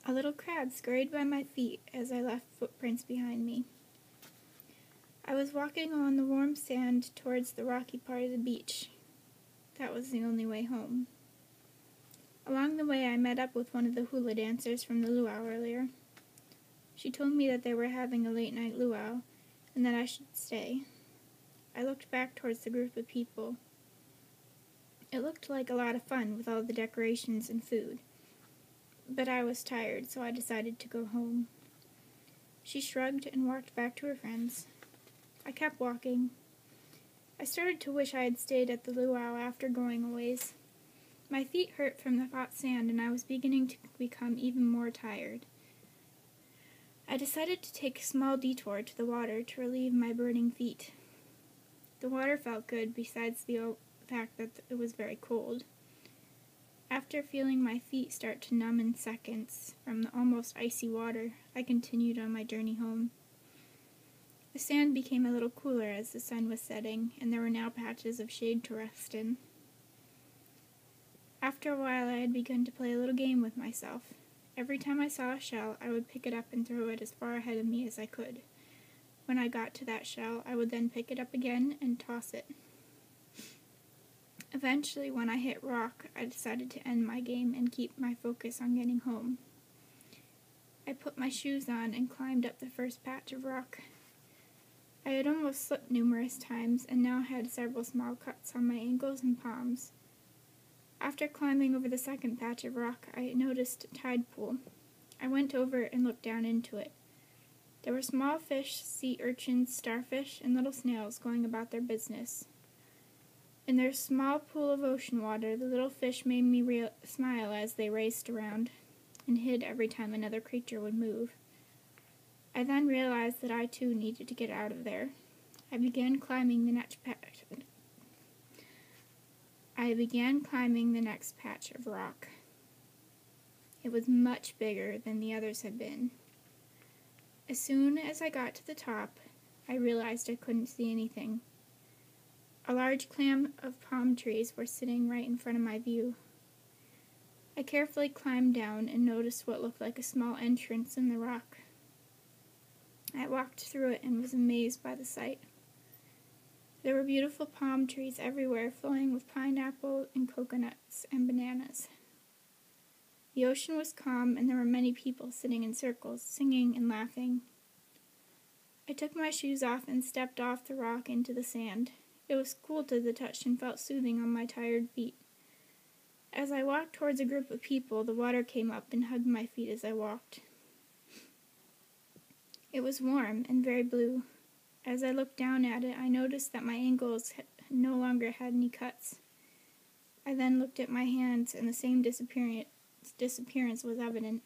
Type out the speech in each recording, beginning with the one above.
A little crab scurried by my feet as I left footprints behind me. I was walking on the warm sand towards the rocky part of the beach. That was the only way home. Along the way, I met up with one of the hula dancers from the luau earlier. She told me that they were having a late-night luau and that I should stay. I looked back towards the group of people. It looked like a lot of fun with all the decorations and food. But I was tired, so I decided to go home. She shrugged and walked back to her friends. I kept walking. I started to wish I had stayed at the luau after going a ways. My feet hurt from the hot sand, and I was beginning to become even more tired. I decided to take a small detour to the water to relieve my burning feet. The water felt good, besides the fact that it was very cold. After feeling my feet start to numb in seconds from the almost icy water, I continued on my journey home. The sand became a little cooler as the sun was setting, and there were now patches of shade to rest in. After a while, I had begun to play a little game with myself. Every time I saw a shell, I would pick it up and throw it as far ahead of me as I could. When I got to that shell, I would then pick it up again and toss it. Eventually, when I hit rock, I decided to end my game and keep my focus on getting home. I put my shoes on and climbed up the first patch of rock. I had almost slipped numerous times and now had several small cuts on my ankles and palms. After climbing over the second patch of rock, I noticed a tide pool. I went over and looked down into it. There were small fish, sea urchins, starfish, and little snails going about their business. In their small pool of ocean water, the little fish made me smile as they raced around and hid every time another creature would move. I then realized that I too needed to get out of there. I began climbing the next patch of rock. It was much bigger than the others had been. As soon as I got to the top, I realized I couldn't see anything. A large clump of palm trees were sitting right in front of my view. I carefully climbed down and noticed what looked like a small entrance in the rock. I walked through it and was amazed by the sight. There were beautiful palm trees everywhere, flowing with pineapple and coconuts and bananas. The ocean was calm, and there were many people sitting in circles, singing and laughing. I took my shoes off and stepped off the rock into the sand. It was cool to the touch and felt soothing on my tired feet. As I walked towards a group of people, the water came up and hugged my feet as I walked. It was warm and very blue. As I looked down at it, I noticed that my ankles no longer had any cuts. I then looked at my hands, and the same disappearance was evident.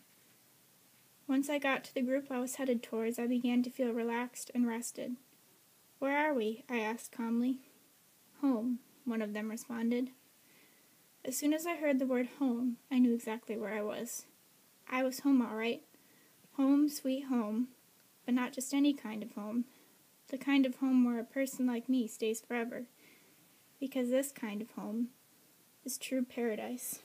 Once I got to the group I was headed towards, I began to feel relaxed and rested. "Where are we?" I asked calmly. "Home," one of them responded. As soon as I heard the word home, I knew exactly where I was. I was home, all right. Home, sweet home. But not just any kind of home. The kind of home where a person like me stays forever. Because this kind of home is true paradise.